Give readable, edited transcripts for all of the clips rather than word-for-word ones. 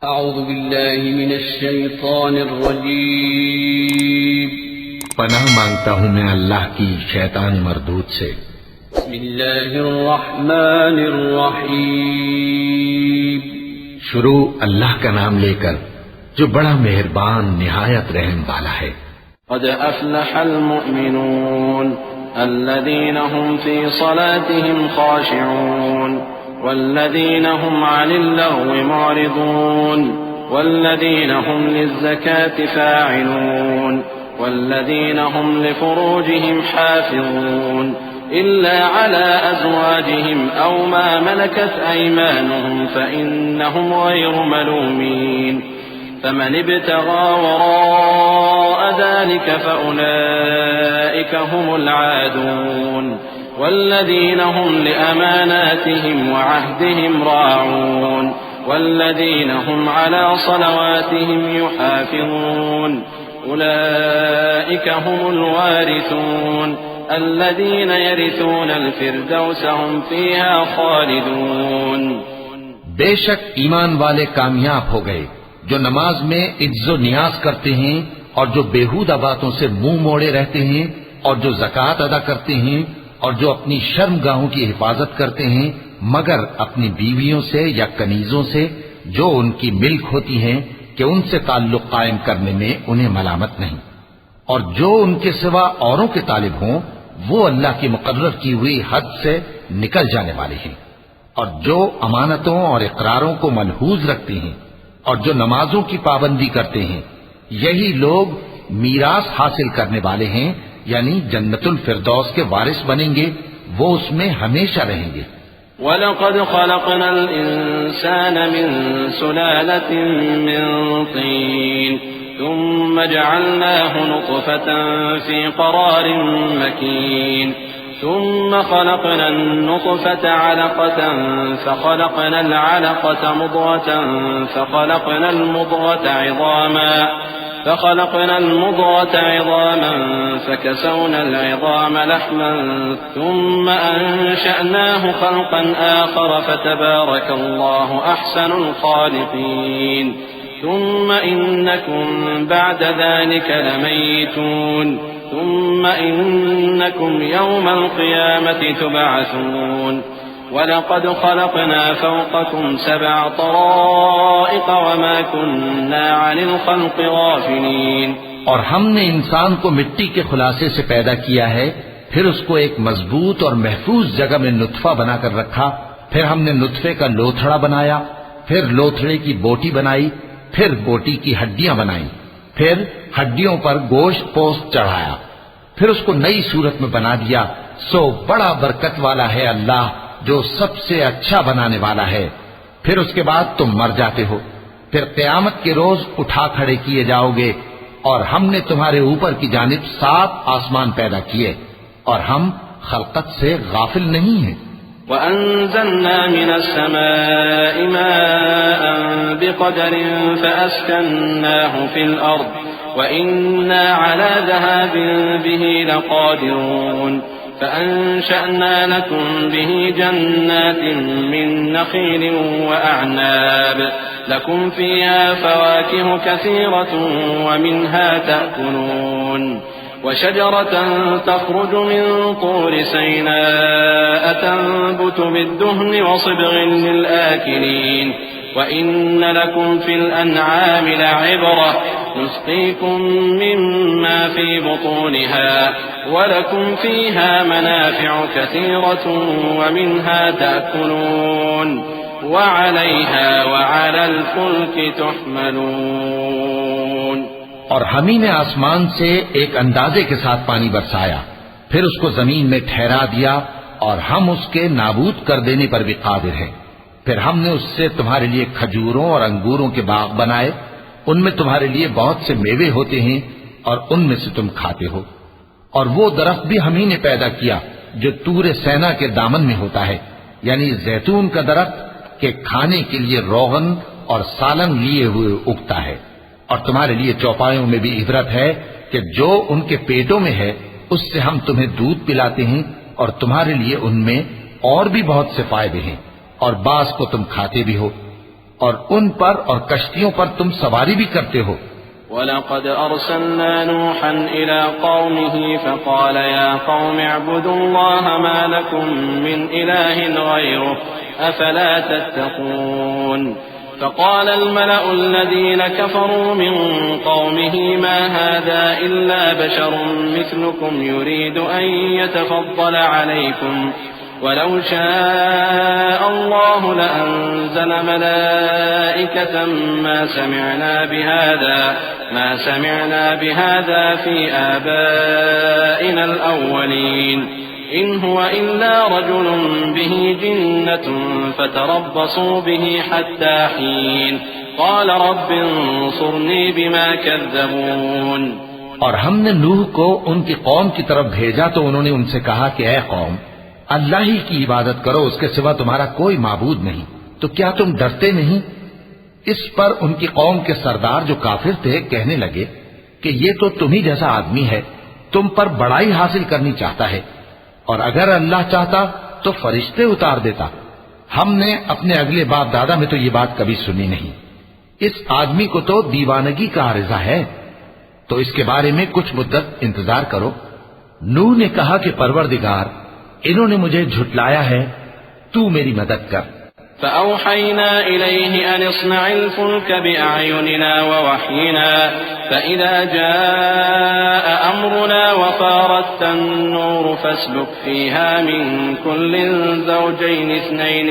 أعوذ بالله من الشيطان الرجيم. پناہ مانگتا ہوں میں اللہ کی شیطان مردود سے. بسم الله الرحمن الرحيم. شروع اللہ کا نام لے کر جو بڑا مہربان نہایت رحم والا ہے. قد أفلح المؤمنون الذين هم في صلاتهم خاشعون والذين هم عن اللغو معرضون والذين هم للزكاة فاعلون والذين هم لفروجهم حافظون إلا على أزواجهم أو ما ملكت أيمانهم فإنهم غير ملومين فمن ابتغى وراء ذلك فأولئك هم العادون والذين هم لأماناتهم وعهدهم راعون والذين هم على صلواتهم يحافظون أولئك هم الوارثون الذين يرثون الفردوس هم فيها خالدون. بے شک ایمان والے کامیاب ہو گئے جو نماز میں عجز و نیاز کرتے ہیں اور جو بیہودہ باتوں سے منہ موڑے رہتے ہیں اور جو زکوٰۃ ادا کرتے ہیں اور جو اپنی شرم گاہوں کی حفاظت کرتے ہیں مگر اپنی بیویوں سے یا کنیزوں سے جو ان کی ملک ہوتی ہیں کہ ان سے تعلق قائم کرنے میں انہیں ملامت نہیں، اور جو ان کے سوا اوروں کے طالب ہوں وہ اللہ کی مقرر کی ہوئی حد سے نکل جانے والے ہیں، اور جو امانتوں اور اقراروں کو ملحوظ رکھتے ہیں اور جو نمازوں کی پابندی کرتے ہیں یہی لوگ میراث حاصل کرنے والے ہیں، یعنی جنت الفردوس کے وارث بنیں گے، وہ اس میں ہمیشہ رہیں گے. وَلَقَدْ خَلَقْنَا الْإِنسَانَ مِنْ سُلَالَةٍ مِّن طِينٍ ثُمَّ جَعَلْنَاهُ نُطْفَةً فِي قَرَارٍ مَّكِينٍ ثُمَّ خَلَقْنَا النُّطْفَةَ عَلَقَةً فَخَلَقْنَا الْعَلَقَةَ مُضْغَةً فخلقنا المضغة عظاما فكسونا العظام لحما ثم أنشأناه خلقا آخر فتبارك الله أحسن الخالقين. ثم إنكم بعد ذلك لميتون ثم إنكم يوم القيامة تبعثون. وَلَقَدْ خَلَقْنَا فَوْقَكُمْ سَبْعَ طَرَائِقَ وَمَا كُنَّا عَنِ الْخَلْقِ غَافِلِينَ. اور ہم نے انسان کو مٹی کے خلاصے سے پیدا کیا ہے، پھر اس کو ایک مضبوط اور محفوظ جگہ میں نطفہ بنا کر رکھا، پھر ہم نے نطفے کا لوتھڑا بنایا، پھر لوتھڑے کی بوٹی بنائی، پھر بوٹی کی ہڈیاں بنائیں، پھر ہڈیوں پر گوشت پوست چڑھایا، پھر اس کو نئی صورت میں بنا دیا. سو بڑا برکت والا ہے اللہ جو سب سے اچھا بنانے والا ہے. پھر اس کے بعد تم مر جاتے ہو، پھر قیامت کے روز اٹھا کھڑے کیے جاؤ گے، اور ہم نے تمہارے اوپر کی جانب 7 آسمان پیدا کیے اور ہم خلقت سے غافل نہیں ہیں. وَأَنزَلْنَا مِنَ السَّمَاءِ مَاءً بِقَدَرٍ فَأَسْكَنَّاهُ فِي الْأَرْضِ وَإِنَّا عَلَى ذَهَابٍ بِهِ لَقَادِرُونَ. فأنشأنا لكم به جنات من نخيل وأعناب لكم فيها فواكه كثيرة ومنها تأكلون. وشجرة تخرج من طور سيناء تنبت بالدهن وصبغ للآكلين. وإن لكم في الأنعام لعبرة نسقيكم مما في بطونها ولكم فيها منافع كثيرة ومنها تأكلون وعليها وعلى الفلك تحملون. اور ہم ہی نے آسمان سے ایک اندازے کے ساتھ پانی برسایا، پھر اس کو زمین میں ٹھہرا دیا، اور ہم اس کے نابود کر دینے پر بھی قادر ہیں. پھر ہم نے اس سے تمہارے لیے کھجوروں اور انگوروں کے باغ بنائے، ان میں تمہارے لیے بہت سے میوے ہوتے ہیں اور ان میں سے تم کھاتے ہو. اور وہ درخت بھی ہم ہی نے پیدا کیا جو طور سینا کے دامن میں ہوتا ہے، یعنی زیتون کا درخت کہ کھانے کے لیے روغن اور سالن لیے ہوئے اگتا ہے. اور تمہارے لیے چوپایوں میں بھی عبرت ہے کہ جو ان کے پیٹوں میں ہے اس سے ہم تمہیں دودھ پلاتے ہیں، اور تمہارے لیے ان میں اور بھی بہت سے فائدے ہیں، اور بعض کو تم کھاتے بھی ہو. اور ان پر اور کشتیوں پر تم سواری بھی کرتے ہو۔ وَلَقَدْ أَرْسَلْنَا نُوحًا إِلَىٰ قَوْمِهِ فَقَالَ يَا قَوْمِ اعْبُدُوا اللَّهَ مَا لَكُم مِّنْ إِلَٰهٍ غَيْرُهُ أَفَلَا تَتَّقُونَ فقال الملأ الذين كفروا من قومه ما هذا إلا بشر مثلكم يريد أن يتفضل عليكم ولو شاء الله لأنزل ملائكة ما سمعنا بهذا في آبائنا الأولين إن هو إلا رجل به جنة فتربصوا به حتى حين قال رب انصرني بما كذبون۔ اور ہم نے نوح کو ان کی قوم کی طرف بھیجا تو انہوں نے ان سے کہا کہ اے قوم، اللہ ہی کی عبادت کرو، اس کے سوا تمہارا کوئی معبود نہیں، تو کیا تم ڈرتے نہیں؟ اس پر ان کی قوم کے سردار جو کافر تھے کہنے لگے کہ یہ تو تم ہی جیسا آدمی ہے، تم پر بڑائی حاصل کرنی چاہتا ہے، اور اگر اللہ چاہتا تو فرشتے اتار دیتا۔ ہم نے اپنے اگلے باپ دادا میں تو یہ بات کبھی سنی نہیں، اس آدمی کو تو دیوانگی کا عارضہ ہے، تو اس کے بارے میں کچھ مدت انتظار کرو۔ نوح نے کہا کہ پروردگار، انہوں نے مجھے جھٹلایا ہے، تو میری مدد کر۔ فأوحينا إليه أن اصنع الفلك بأعيننا ووحينا فإذا جاء أمرنا وفارت النور فاسلك فيها من كل زوجين اثنين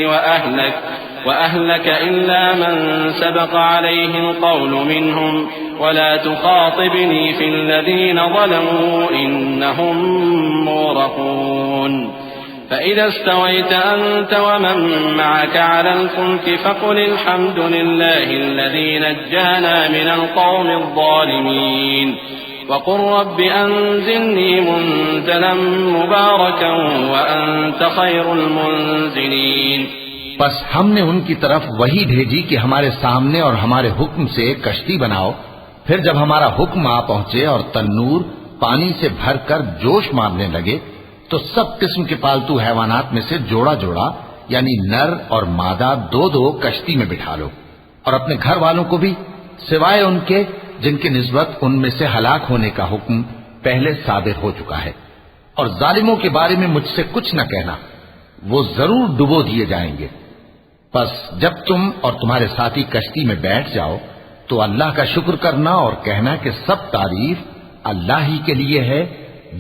وأهلك إلا من سبق عليه القول منهم ولا تخاطبني في الذين ظلموا إنهم مغرقون فإذا استويت أنت ومن معك على الفلك فقل الحمد لله الذي نجانا من القوم الظالمين وقل رب أنزلني منزلا مباركا وأنت خير المنزلين۔ بس ہم نے ان کی طرف وہی بھیجی کہ ہمارے سامنے اور ہمارے حکم سے کشتی بناؤ، پھر جب ہمارا حکم آ پہنچے اور تنور پانی سے بھر کر جوش مارنے لگے تو سب قسم کے پالتو حیوانات میں سے جوڑا جوڑا یعنی نر اور مادہ دو دو کشتی میں بٹھا لو، اور اپنے گھر والوں کو بھی سوائے ان کے جن کی نسبت ان میں سے ہلاک ہونے کا حکم پہلے صادر ہو چکا ہے، اور ظالموں کے بارے میں مجھ سے کچھ نہ کہنا، وہ ضرور ڈبو دیے جائیں گے۔ بس جب تم اور تمہارے ساتھی کشتی میں بیٹھ جاؤ تو اللہ کا شکر کرنا اور کہنا کہ سب تعریف اللہ ہی کے لیے ہے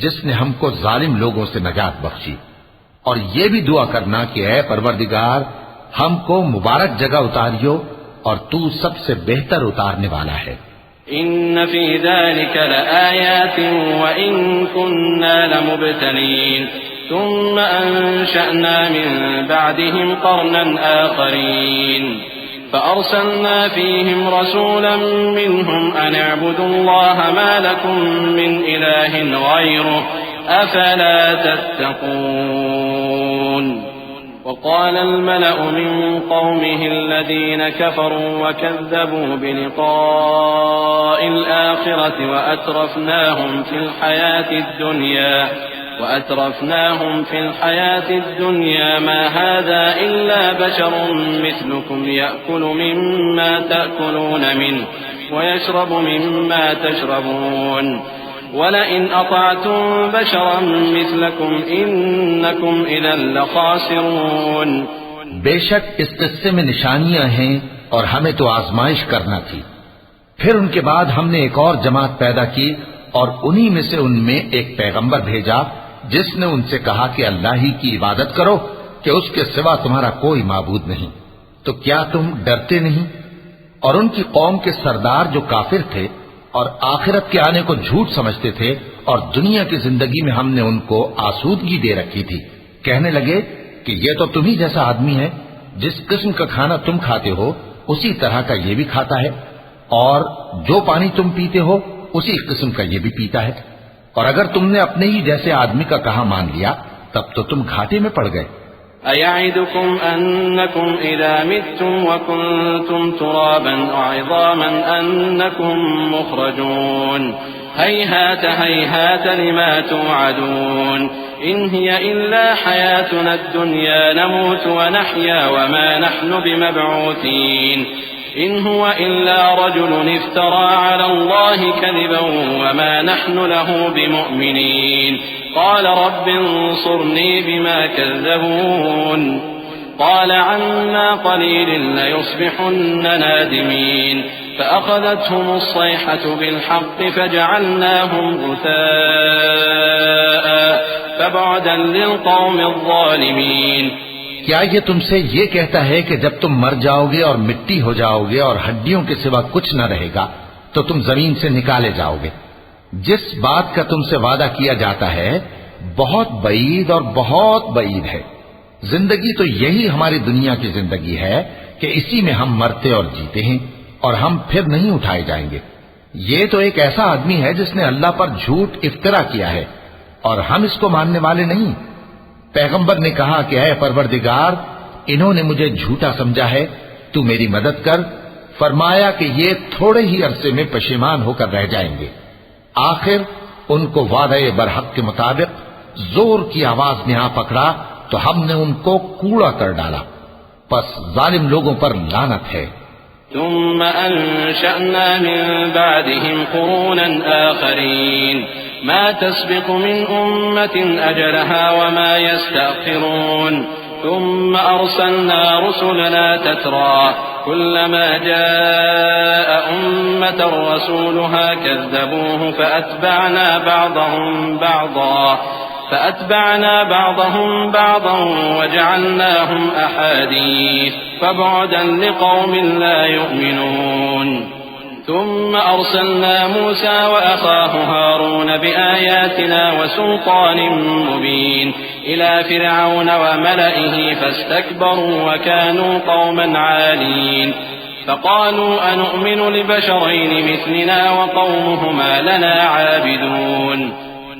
جس نے ہم کو ظالم لوگوں سے نجات بخشی، اور یہ بھی دعا کرنا کہ اے پروردگار ہم کو مبارک جگہ اتاریو اور تو سب سے بہتر اتارنے والا ہے۔ ان فی ذلک لآیات وإن كنا لمبتلین ثم انشأنا من بعدهم قرنا آخرین فأرسلنا فيهم رسولا منهم أن اعبدوا الله ما لكم من إله غيره أفلا تتقون۔ وقال الملأ من قومه الذين كفروا وكذبوا بلقاء الآخرة وأترفناهم في الحياة الدنيا ما هذا إلا بشر مثلكم يأكل مما تأكلون منه ويشرب مما تشربون ولئن أطعتم بشرا مثلكم إنكم إذا لخاسرون۔ بے شک اس قصے میں نشانیاں ہیں اور ہمیں تو آزمائش کرنا تھی۔ پھر ان کے بعد ہم نے ایک اور جماعت پیدا کی اور انہی میں سے ان میں ایک پیغمبر بھیجا جس نے ان سے کہا کہ اللہ ہی کی عبادت کرو کہ اس کے سوا تمہارا کوئی معبود نہیں، تو کیا تم ڈرتے نہیں؟ اور ان کی قوم کے سردار جو کافر تھے اور آخرت کے آنے کو جھوٹ سمجھتے تھے اور دنیا کی زندگی میں ہم نے ان کو آسودگی دے رکھی تھی، کہنے لگے کہ یہ تو تم ہی جیسا آدمی ہے، جس قسم کا کھانا تم کھاتے ہو اسی طرح کا یہ بھی کھاتا ہے، اور جو پانی تم پیتے ہو اسی قسم کا یہ بھی پیتا ہے، اور اگر تم نے اپنے ہی جیسے آدمی کا کہا مان لیا تب تو تم گھاٹے میں پڑ گئے۔ أَيَعِدُكُمْ أَنَّكُمْ إِذَا مِتُّمْ وَكُنْتُمْ تُرَابًا وَعِظَامًا أَنَّكُمْ مُخْرَجُونَ هَيْهَاتَ هَيْهَاتَ لِمَا تُوعَدُونَ إن هي إلا حياتنا الدنيا نموت ونحيا وما نحن بمبعوثين إن هو إلا رجل افترى على الله كذبا وما نحن له بمؤمنين قال رب انصرني بما كذبون قال عما قليل ليصبحن نادمين فأخذتهم الصيحة بالحق فجعلناهم غثاء فبعدا للقوم الظالمين کیا یہ تم سے یہ کہتا ہے کہ جب تم مر جاؤ گے اور مٹی ہو جاؤ گے اور ہڈیوں کے سوا کچھ نہ رہے گا تو تم زمین سے نکالے جاؤ گے؟ جس بات کا تم سے وعدہ کیا جاتا ہے بہت بعید اور بہت بعید ہے۔ زندگی تو یہی ہماری دنیا کی زندگی ہے کہ اسی میں ہم مرتے اور جیتے ہیں اور ہم پھر نہیں اٹھائے جائیں گے۔ یہ تو ایک ایسا آدمی ہے جس نے اللہ پر جھوٹ افترا کیا ہے اور ہم اس کو ماننے والے نہیں۔ پیغمبر نے کہا کہ اے پروردگار، انہوں نے مجھے جھوٹا سمجھا ہے، تو میری مدد کر۔ فرمایا کہ یہ تھوڑے ہی عرصے میں پشیمان ہو کر رہ جائیں گے۔ آخر ان کو وعدہ برحق کے مطابق زور کی آواز نے آ پکڑا تو ہم نے ان کو کوڑا کر ڈالا، پس ظالم لوگوں پر لعنت ہے۔ ثم أنشأنا من بعدهم قرونا آخرين ما تسبق من أمة أجلها وما يستأخرون ثم أرسلنا رسلنا تترى كلما جاء أمة رسولها كذبوه فأتبعنا بعضهم بعضا وجعلناهم أحاديث فبعدا لقوم لا يؤمنون ثم أرسلنا موسى وأخاه هارون بآياتنا وسلطان مبين إلى فرعون وملئه فاستكبروا وكانوا قوما عالين فقالوا أنؤمن لبشرين مثلنا وقومهما لنا عابدون۔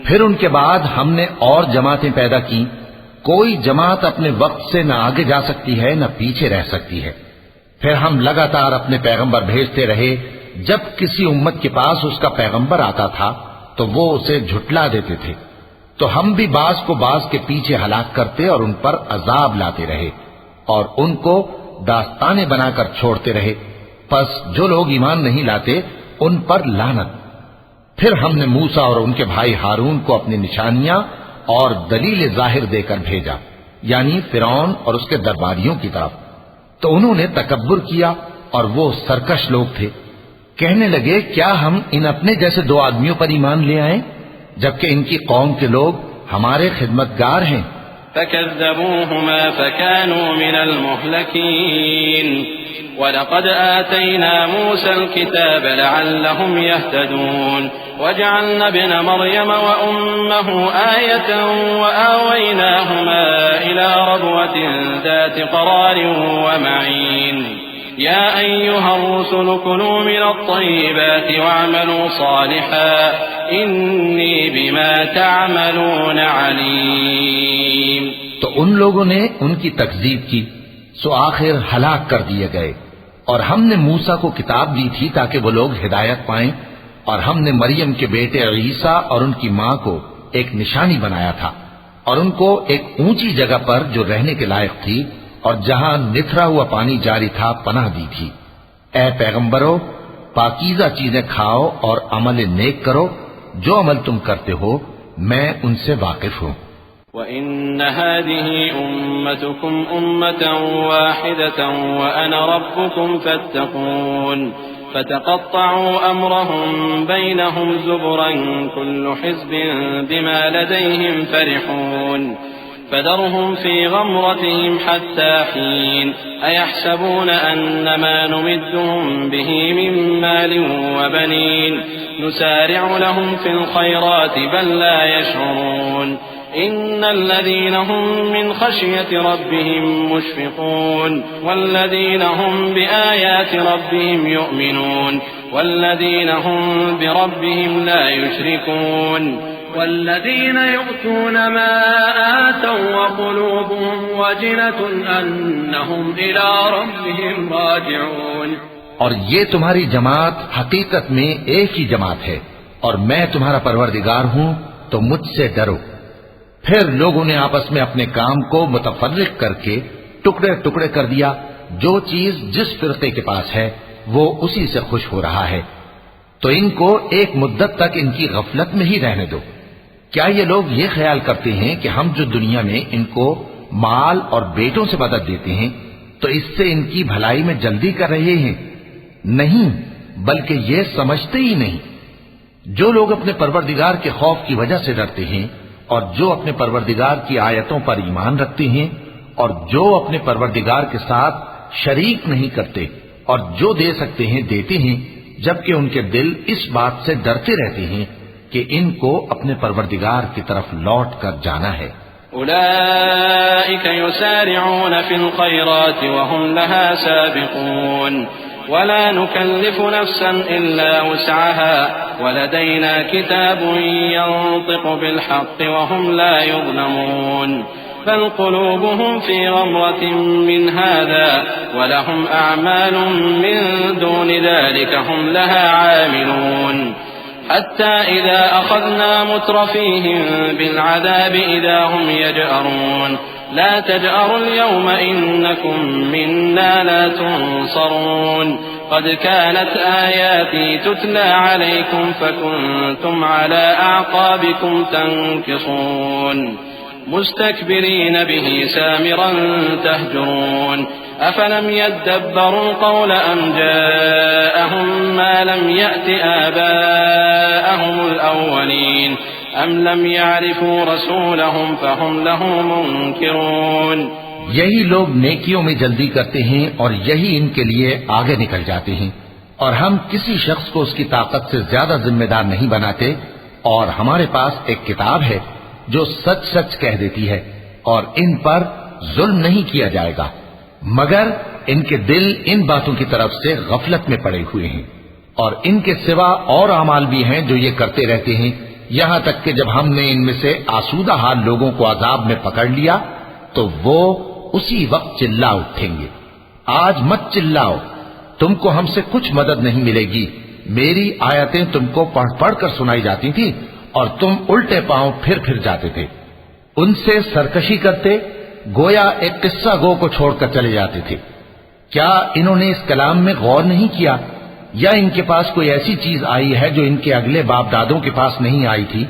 پھر ان کے بعد ہم نے اور جماعتیں پیدا کی، کوئی جماعت اپنے وقت سے نہ آگے جا سکتی ہے نہ پیچھے رہ سکتی ہے۔ پھر ہم لگاتار اپنے پیغمبر بھیجتے رہے، جب کسی امت کے پاس اس کا پیغمبر آتا تھا تو وہ اسے جھٹلا دیتے تھے، تو ہم بھی بعض کو بعض کے پیچھے ہلاک کرتے اور ان پر عذاب لاتے رہے اور ان کو داستانیں بنا کر چھوڑتے رہے۔ پس جو لوگ ایمان نہیں لاتے ان پر لعنت۔ پھر ہم نے موسیٰ اور ان کے بھائی ہارون کو اپنی نشانیاں اور دلیل ظاہر دے کر بھیجا، یعنی فرعون اور اس کے درباریوں کی طرف، تو انہوں نے تکبر کیا اور وہ سرکش لوگ تھے۔ کہنے لگے کیا ہم ان اپنے جیسے دو آدمیوں پر ایمان لے آئیں جبکہ ان کی قوم کے لوگ ہمارے خدمتگار ہیں۔ فكذبوهما فكانوا من المهلكين ولقد آتينا موسى الكتاب لعلهم يهتدون وجعلنا ابن مريم وأمه آية وآويناهما إلى ربوة ذات قرار ومعين يا أيها الرسل كلوا من الطيبات واعملوا صالحا إني بما تعملون عليم۔ تو ان لوگوں نے ان کی تکذیب کی سو آخر ہلاک کر دیے گئے، اور ہم نے موسیٰ کو کتاب دی تھی تاکہ وہ لوگ ہدایت پائیں، اور ہم نے مریم کے بیٹے عیسیٰ اور ان کی ماں کو ایک نشانی بنایا تھا اور ان کو ایک اونچی جگہ پر جو رہنے کے لائق تھی اور جہاں نتھرا ہوا پانی جاری تھا پناہ دی تھی۔ اے پیغمبرو، پاکیزہ چیزیں کھاؤ اور عمل نیک کرو، جو عمل تم کرتے ہو میں ان سے واقف ہوں۔ وَإِنَّ هَذِهِ أُمَّتُكُمْ أُمَّةً وَاحِدَةً وَأَنَا رَبُّكُمْ فَاتَّقُونِ فَتَقَطَّعُوا أَمْرَهُمْ بَيْنَهُمْ زُبُرًا كُلُّ حِزْبٍ بِمَا لَدَيْهِمْ فَرِحُونَ فَذَرْهُمْ فِي غَمْرَتِهِمْ حَتَّى حِينٍ أَيَحْسَبُونَ أَنَّمَا نُمِدُّهُمْ بِهِ مِنْ مَالٍ وَبَنِينَ نُسَارِعُ لَهُمْ فِي الْخَيْرَاتِ بَل لَّا يَشْعُرُونَ إن الذين هم من خشية ربهم مشفقون والذين هم بآيات ربهم يؤمنون والذين هم بربهم لا يشركون والذين يؤتون ما آتوا وقلوبهم وجلة أنهم إلى ربهم راجعون۔ اور یہ تمہاری جماعت حقیقت میں ایک ہی جماعت ہے، اور میں تمہارا پروردگار ہوں تو مجھ سے ڈرو۔ پھر لوگوں نے آپس میں اپنے کام کو متفرق کر کے ٹکڑے ٹکڑے کر دیا، جو چیز جس فرقے کے پاس ہے وہ اسی سے خوش ہو رہا ہے، تو ان کو ایک مدت تک ان کی غفلت میں ہی رہنے دو۔ کیا یہ لوگ یہ خیال کرتے ہیں کہ ہم جو دنیا میں ان کو مال اور بیٹوں سے مدد دیتے ہیں تو اس سے ان کی بھلائی میں جلدی کر رہے ہیں؟ نہیں، بلکہ یہ سمجھتے ہی نہیں۔ جو لوگ اپنے پروردگار کے خوف کی وجہ سے ڈرتے ہیں اور جو اپنے پروردگار کی آیتوں پر ایمان رکھتے ہیں اور جو اپنے پروردگار کے ساتھ شریک نہیں کرتے اور جو دے سکتے ہیں دیتے ہیں، جبکہ ان کے دل اس بات سے ڈرتے رہتے ہیں کہ ان کو اپنے پروردگار کی طرف لوٹ کر جانا ہے۔ أولئك يسارعون في الخيرات وهم لها سابقون ولا نكلف نفسا إلا وسعها ولدينا كتاب ينطق بالحق وهم لا يظلمون بل قلوبهم في غمرة من هذا ولهم أعمال من دون ذلك هم لها عاملون حتى إذا أخذنا مترفيهم بالعذاب إذا هم يجأرون لا تجأروا اليوم إنكم منا لا تنصرون قد كانت آياتي تتلى عليكم فكنتم على أعقابكم تنكصون مستكبرين به سامرا تهجرون أفلم يدبروا القول أم جاءهم ما لم يأت آباءهم الأولين أم لم يعرفوا رسولهم فهم له منكرون۔ یہی لوگ نیکیوں میں جلدی کرتے ہیں اور یہی ان کے لیے آگے نکل جاتے ہیں، اور ہم کسی شخص کو اس کی طاقت سے زیادہ ذمہ دار نہیں بناتے، اور ہمارے پاس ایک کتاب ہے جو سچ سچ کہہ دیتی ہے اور ان پر ظلم نہیں کیا جائے گا، مگر ان کے دل ان باتوں کی طرف سے غفلت میں پڑے ہوئے ہیں، اور ان کے سوا اور اعمال بھی ہیں جو یہ کرتے رہتے ہیں، یہاں تک کہ جب ہم نے ان میں سے آسودہ حال لوگوں کو عذاب میں پکڑ لیا تو وہ اسی وقت چلا اٹھیں گے۔ آج مت چلاؤ، تم کو ہم سے کچھ مدد نہیں ملے گی، میری آیتیں تم کو پڑھ پڑھ کر سنائی جاتی تھی اور تم الٹے پاؤں پھر جاتے تھے، ان سے سرکشی کرتے، گویا ایک قصہ گو کو چھوڑ کر چلے جاتے تھے۔ کیا انہوں نے اس کلام میں غور نہیں کیا، یا ان کے پاس کوئی ایسی چیز آئی ہے جو ان کے اگلے باپ دادوں کے پاس نہیں آئی تھی،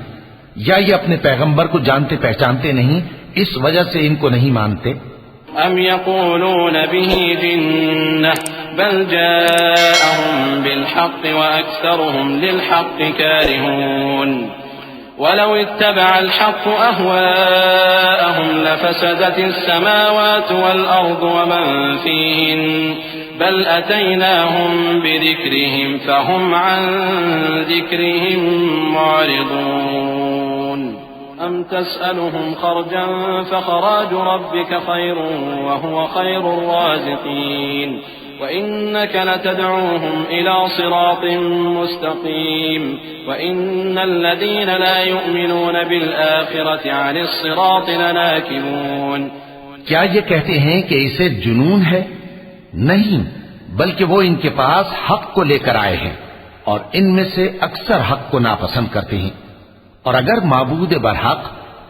یا یہ اپنے پیغمبر کو جانتے پہچانتے نہیں اس وجہ سے ان کو نہیں مانتے؟ ام يقولون به جنة بل جاءهم بالحق وأكثرهم للحق كارهون ولو اتبع الحق أهواءهم لفسدت السماوات والأرض ومن فيهن بل أتيناهم بذكرهم فهم عن ذكرهم معرضون أم تسألهم خرجا فخراج ربك خير وهو خير الرازقين وإنك لتدعوهم إلى صراط مستقيم وإن الذين لا يؤمنون بالآخرة عن الصراط لناكبون۔ کیا یہ کہتے ہیں کہ اسے جنون ہے؟ نہیں، بلکہ وہ ان کے پاس حق کو لے کر آئے ہیں اور ان میں سے اکثر حق کو ناپسند کرتے ہیں، اور اگر معبود برحق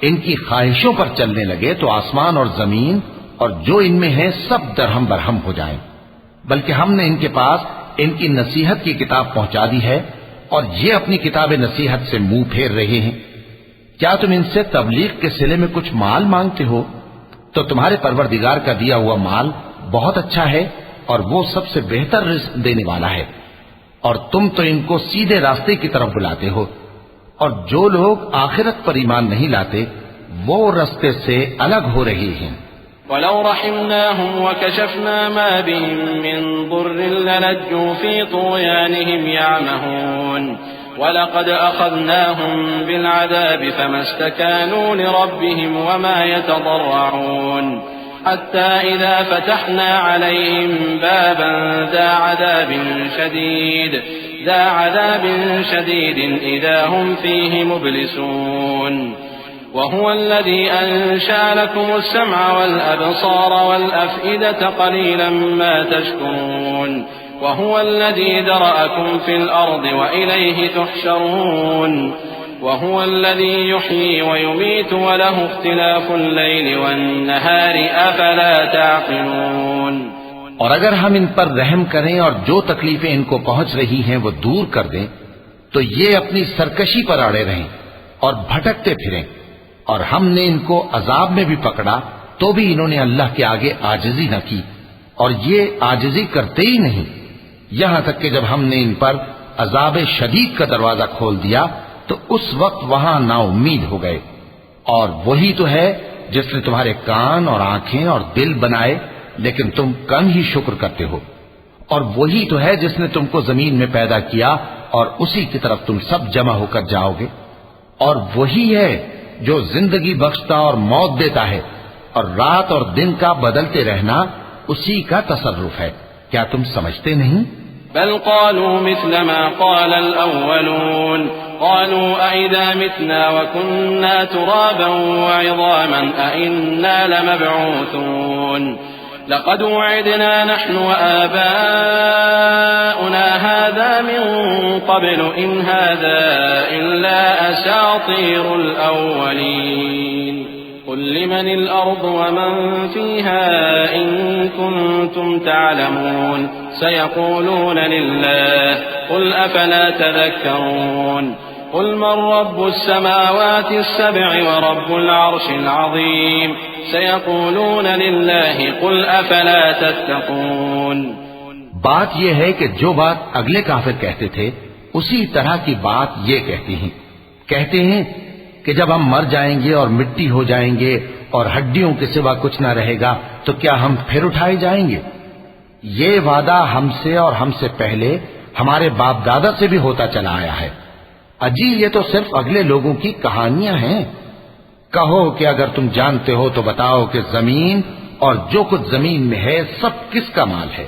ان کی خواہشوں پر چلنے لگے تو آسمان اور زمین اور جو ان میں ہے سب درہم برہم ہو جائیں، بلکہ ہم نے ان کے پاس ان کی نصیحت کی کتاب پہنچا دی ہے اور یہ اپنی کتاب نصیحت سے منہ پھیر رہے ہیں۔ کیا تم ان سے تبلیغ کے صلے میں کچھ مال مانگتے ہو؟ تو تمہارے پروردگار کا دیا ہوا مال بہت اچھا ہے اور وہ سب سے بہتر رزق دینے والا ہے، اور تم تو ان کو سیدھے راستے کی طرف بلاتے ہو، اور جو لوگ آخرت پر ایمان نہیں لاتے وہ راستے سے الگ ہو رہے ہیں۔ وَلَوْ رَحِمْنَاهُمْ وَكَشَفْنَا مَا بِهِمْ مِنْ ضُرٍّ لَلَجُّوا فِي طُغْيَانِهِمْ يَعْمَهُونَ وَلَقَدْ أَخَذْنَاهُمْ بِالْعَذَابِ فَمَا اسْتَكَانُوا لِرَبِّهِمْ وَمَا يَتَضَرَّعُونَ حَتَّى إِذَا فَتَحْنَا عَلَيْهِمْ بَابًا ذَا عَذَابٍ شَدِيدٍ إِذَا هُمْ فِيهِ مُبْلِسُونَ وهو الذي أنشأ لكم السمع والأبصار والأفئدة قليلا ما تشكرون وهو الذي ذرأكم في الأرض وإليه تحشرون وهو الذي يحيي ويميت وله اختلاف الليل والنهار أفلا تعقلون. اور اگر ہم ان پر رحم کریں اور جو تکلیفیں ان کو پہنچ رہی ہیں وہ دور کر دیں تو یہ اپنی سرکشی پر اڑے رہیں اور بھٹکتے پھریں، اور ہم نے ان کو عذاب میں بھی پکڑا تو بھی انہوں نے اللہ کے آگے عاجزی نہ کی، اور یہ عاجزی کرتے ہی نہیں، یہاں تک کہ جب ہم نے ان پر عذاب شدید کا دروازہ کھول دیا تو اس وقت وہاں نا امید ہو گئے. اور وہی تو ہے جس نے تمہارے کان اور آنکھیں اور دل بنائے لیکن تم کم ہی شکر کرتے ہو، اور وہی تو ہے جس نے تم کو زمین میں پیدا کیا اور اسی کی طرف تم سب جمع ہو کر جاؤ گے، اور وہی ہے جو زندگی بخشتا اور موت دیتا ہے، اور رات اور دن کا بدلتے رہنا اسی کا تصرف ہے. کیا تم سمجھتے نہیں؟ بل قالوا مثل ما قال الأولون قالوا أئذا متنا وكنا ترابا وعظاما أئنا لمبعوثون لقد وعدنا نحن وآباؤنا هذا من قبل إن هذا إلا أساطير الأولين قل لمن الأرض ومن فيها إن كنتم تعلمون سيقولون لله قل أفلا تذكرون قل من رب السماوات السبع ورب العرش العظيم سيقولون لله قل أفلا تتقون. بات یہ ہے کہ جو بات اگلے کافر کہتے تھے اسی طرح کی بات یہ کہتے ہیں کہ جب ہم مر جائیں گے اور مٹی ہو جائیں گے اور ہڈیوں کے سوا کچھ نہ رہے گا تو کیا ہم پھر اٹھائے جائیں گے؟ یہ وعدہ ہم سے اور ہم سے پہلے ہمارے باپ دادا سے بھی ہوتا چلا آیا ہے. اجی یہ تو صرف اگلے لوگوں کی کہانیاں ہیں. کہو کہ اگر تم جانتے ہو تو بتاؤ کہ زمین اور جو کچھ زمین میں ہے سب کس کا مال ہے؟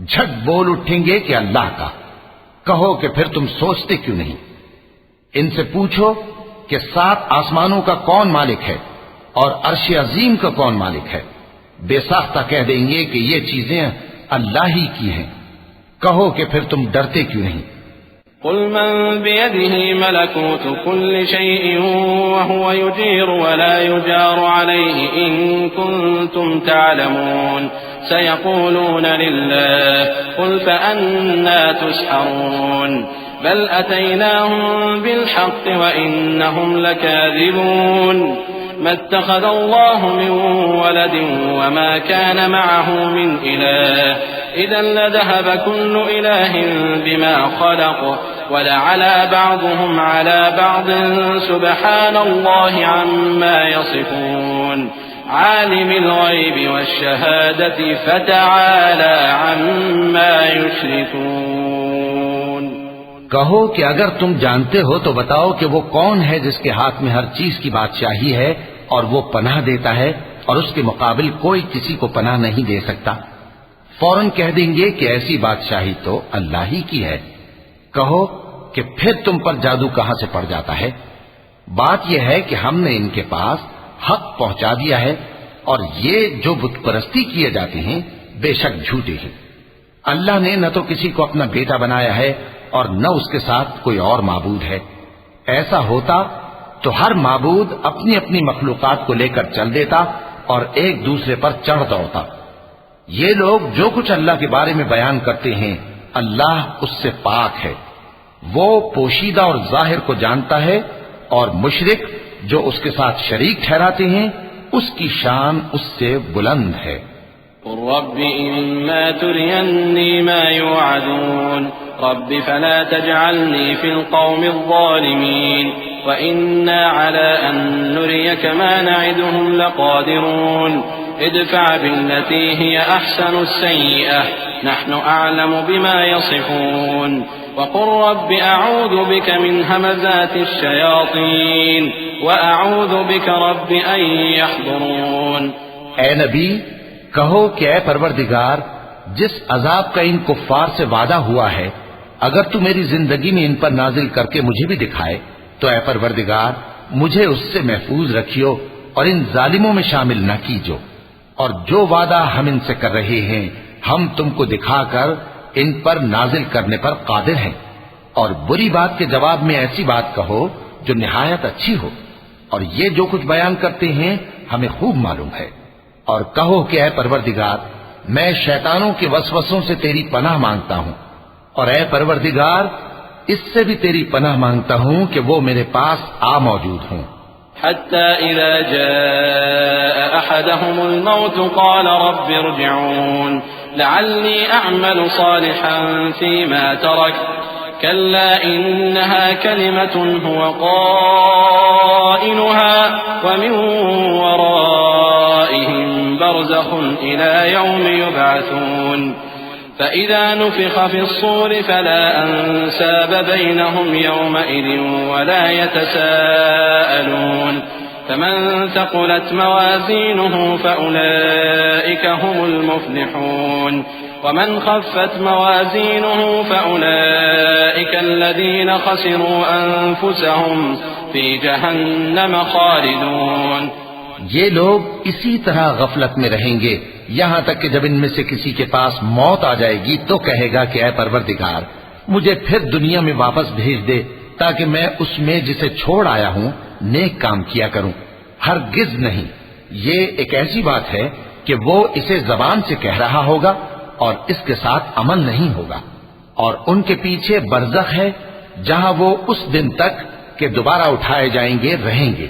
جھٹ بول اٹھیں گے کہ اللہ کا. کہو کہ پھر تم سوچتے کیوں نہیں؟ ان سے پوچھو کہ 7 آسمانوں کا کون مالک ہے اور عرش عظیم کا کون مالک ہے؟ بے ساختہ کہہ دیں گے کہ یہ چیزیں اللہ ہی کی ہیں. کہو کہ پھر تم ڈرتے کیوں نہیں؟ قل من بيده ملكوت كل شيء وهو يجير ولا يجار عليه إن كنتم تعلمون سيقولون لله قل فأنا تسحرون بل أتيناهم بالحق وإنهم لكاذبون ما اتخذ الله من ولد وما كان معه من إله إذا لذهب كل إله بما خلق ولعلى بعضهم على بعض سبحان الله عما يصفون عالم الغيب والشهادة فتعالى عما يشركون. کہو کہ اگر تم جانتے ہو تو بتاؤ کہ وہ کون ہے جس کے ہاتھ میں ہر چیز کی بادشاہی ہے اور وہ پناہ دیتا ہے اور اس کے مقابل کوئی کسی کو پناہ نہیں دے سکتا. فوراً کہہ دیں گے کہ ایسی بادشاہی تو اللہ ہی کی ہے. کہو کہ پھر تم پر جادو کہاں سے پڑ جاتا ہے؟ بات یہ ہے کہ ہم نے ان کے پاس حق پہنچا دیا ہے اور یہ جو بت پرستی کیے جاتے ہیں بے شک جھوٹے ہیں. اللہ نے نہ تو کسی کو اپنا بیٹا بنایا ہے اور نہ اس کے ساتھ کوئی اور معبود ہے. ایسا ہوتا تو ہر معبود اپنی اپنی مخلوقات کو لے کر چل دیتا اور ایک دوسرے پر چڑھ دوڑتا. یہ لوگ جو کچھ اللہ کے بارے میں بیان کرتے ہیں اللہ اس سے پاک ہے. وہ پوشیدہ اور ظاہر کو جانتا ہے، اور مشرک جو اس کے ساتھ شریک ٹھہراتے ہیں اس کی شان اس سے بلند ہے. قل رب إما تريني ما يوعدون رب فلا تجعلني في القوم الظالمين وإنا على أن نريك ما نعدهم لقادرون ادفع بالتي هي أحسن السيئة نحن أعلم بما يصفون وقل رب أعوذ بك من همزات الشياطين وأعوذ بك رب أن يحضرون. اے نبی کہو کہ اے پروردگار جس عذاب کا ان کفار سے وعدہ ہوا ہے اگر تو میری زندگی میں ان پر نازل کر کے مجھے بھی دکھائے تو اے پروردگار مجھے اس سے محفوظ رکھیو اور ان ظالموں میں شامل نہ کیجو. اور جو وعدہ ہم ان سے کر رہے ہیں ہم تم کو دکھا کر ان پر نازل کرنے پر قادر ہیں. اور بری بات کے جواب میں ایسی بات کہو جو نہایت اچھی ہو، اور یہ جو کچھ بیان کرتے ہیں ہمیں خوب معلوم ہے۔ اور کہو کہ اے پروردگار، میں شیطانوں کے وسوسوں سے تیری پناہ مانگتا ہوں، اور اے پروردگار اس سے بھی تیری پناہ مانگتا ہوں کہ وہ میرے پاس آ موجود ہوں۔ حتى إذا جاء أحدهم الموت قال رب ارجعون لعلي أعمل صالحا فيما ترك كلا إنها كلمة هو قائلها ومن ورائهم برزخ إلى يوم يبعثون فإذا نفخ في الصور فلا أنساب بينهم يومئذ ولا يتساءلون فمن ثقلت موازينه فأولئك هم المفلحون ومن خفت موازينه فأولئك الذين خسروا أنفسهم في جهنم خالدون۔ یہ لوگ اسی طرح غفلت میں رہیں گے یہاں تک کہ جب ان میں سے کسی کے پاس موت آ جائے گی تو کہے گا کہ اے پروردگار مجھے پھر دنیا میں واپس بھیج دے تاکہ میں اس میں جسے چھوڑ آیا ہوں نیک کام کیا کروں۔ ہرگز نہیں، یہ ایک ایسی بات ہے کہ وہ اسے زبان سے کہہ رہا ہوگا اور اس کے ساتھ عمل نہیں ہوگا، اور ان کے پیچھے برزخ ہے جہاں وہ اس دن تک کہ دوبارہ اٹھائے جائیں گے رہیں گے۔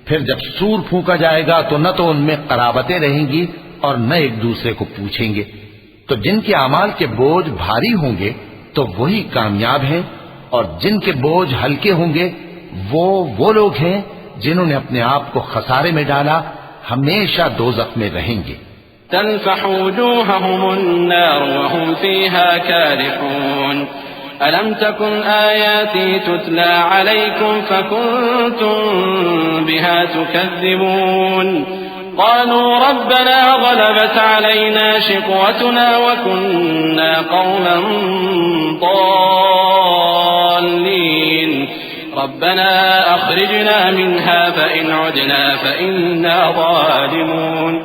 پھر جب سور پھونکا جائے گا تو نہ تو ان میں قرابتیں رہیں گی اور نہ ایک دوسرے کو پوچھیں گے۔ تو جن کے اعمال کے بوجھ بھاری ہوں گے تو وہی کامیاب ہیں، اور جن کے بوجھ ہلکے ہوں گے وہ لوگ ہیں جنہوں نے اپنے آپ کو خسارے میں ڈالا، ہمیشہ دوزخ میں رہیں گے۔ تلفح وجوههم النار وهم فيها كالحون ألم تكن آياتي تتلى عليكم فكنتم بها تكذبون قالوا ربنا غلبت علينا شقوتنا وكنا قوما ضالين ربنا أخرجنا منها فإن عدنا فإنا ظالمون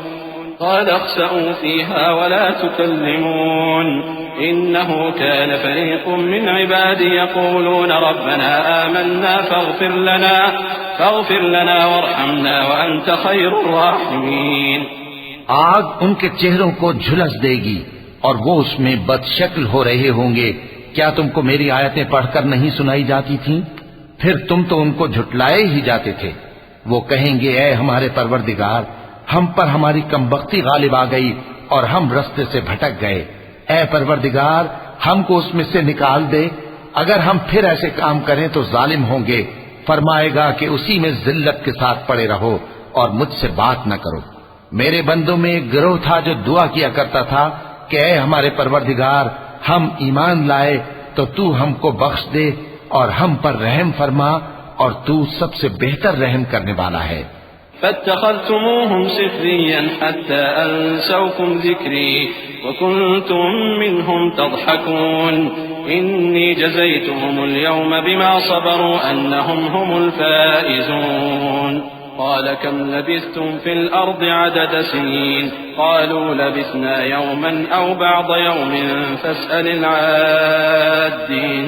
قال اخسئوا فيها ولا تكلمون إنه كان فريق من عبادي يقولون ربنا آمنا فاغفر لنا وارحمنا وأنت خير الراحمين۔ آگ ان کے چہروں کو جھلس دے گی اور وہ اس میں بد شکل ہو رہے ہوں گے۔ کیا تم کو میری آیتیں پڑھ کر نہیں سنائی جاتی تھیں؟ پھر تم تو ان کو جھٹلائے ہی جاتے تھے۔ وہ کہیں گے اے ہمارے پروردگار ہم پر ہماری کمبختی غالب آ گئی اور ہم رستے سے بھٹک گئے، اے پروردگار ہم کو اس میں سے نکال دے، اگر ہم پھر ایسے کام کریں تو ظالم ہوں گے۔ فرمائے گا کہ اسی میں ذلت کے ساتھ پڑے رہو اور مجھ سے بات نہ کرو۔ میرے بندوں میں ایک گروہ تھا جو دعا کیا کرتا تھا کہ اے ہمارے پروردگار ہم ایمان لائے تو تو ہم کو بخش دے اور ہم پر رحم فرما، اور تو سب سے بہتر رحم کرنے والا ہے۔ فاتخذتموهم سخريا حتى أنسوكم ذكري وكنتم منهم تضحكون إني جزيتهم اليوم بما صبروا أنهم هم الفائزون قال كم لبثتم في الأرض عدد سنين قالوا لبثنا يوما أو بعض يوم فاسأل العادين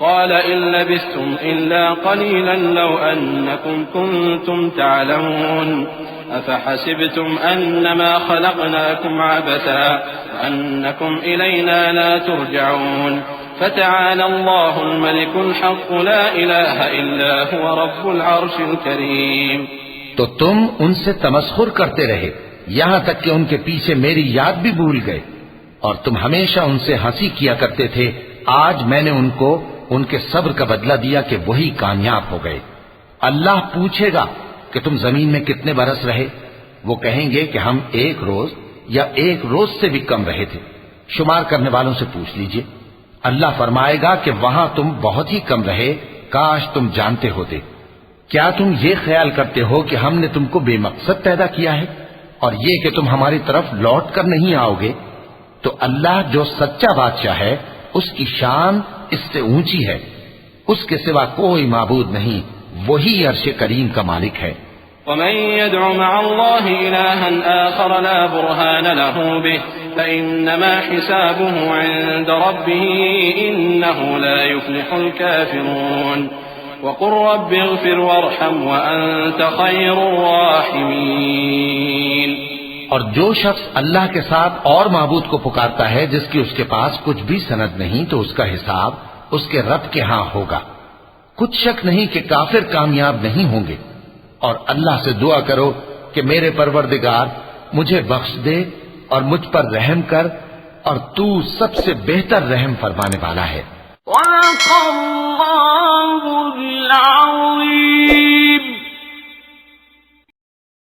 قال إن لبثتم إلا قليلا لو أنكم كنتم تعلمون أفحسبتم أنما خلقناكم عبثا وأنكم إلينا لا ترجعون فتعالى الله الملك الحق لا إله إلا هو رب العرش الكريم۔ تو تم ان سے تمسخر کرتے رہے یہاں تک کہ ان کے پیچھے میری یاد بھی بھول گئے، اور تم ہمیشہ ان سے ہنسی کیا کرتے تھے۔ آج میں نے ان کو ان کے صبر کا بدلہ دیا کہ وہی کامیاب ہو گئے۔ اللہ پوچھے گا کہ تم زمین میں کتنے برس رہے؟ وہ کہیں گے کہ ہم 1 روز یا 1 روز سے بھی کم رہے تھے، شمار کرنے والوں سے پوچھ لیجئے۔ اللہ فرمائے گا کہ وہاں تم بہت ہی کم رہے، کاش تم جانتے ہوتے۔ کیا تم یہ خیال کرتے ہو کہ ہم نے تم کو بے مقصد پیدا کیا ہے اور یہ کہ تم ہماری طرف لوٹ کر نہیں آؤ گے؟ تو اللہ جو سچا بادشاہ ہے اس کی شان اس سے اونچی ہے، اس کے سوا کوئی معبود نہیں، وہی عرش کریم کا مالک ہے۔ ومن يدع مع الله إلها آخر لا برهان له به فإنما حسابه عند ربه إنه لا يفلح الكافرون وقل رب اغفر وارحم وأنت خير الراحمين۔ اور جو شخص اللہ کے ساتھ اور معبود کو پکارتا ہے جس کی اس کے پاس کچھ بھی سند نہیں، تو اس کا حساب اس کے رب کے ہاں ہوگا۔ کچھ شک نہیں کہ کافر کامیاب نہیں ہوں گے۔ اور اللہ سے دعا کرو کہ میرے پروردگار مجھے بخش دے اور مجھ پر رحم کر، اور تو سب سے بہتر رحم فرمانے والا ہے۔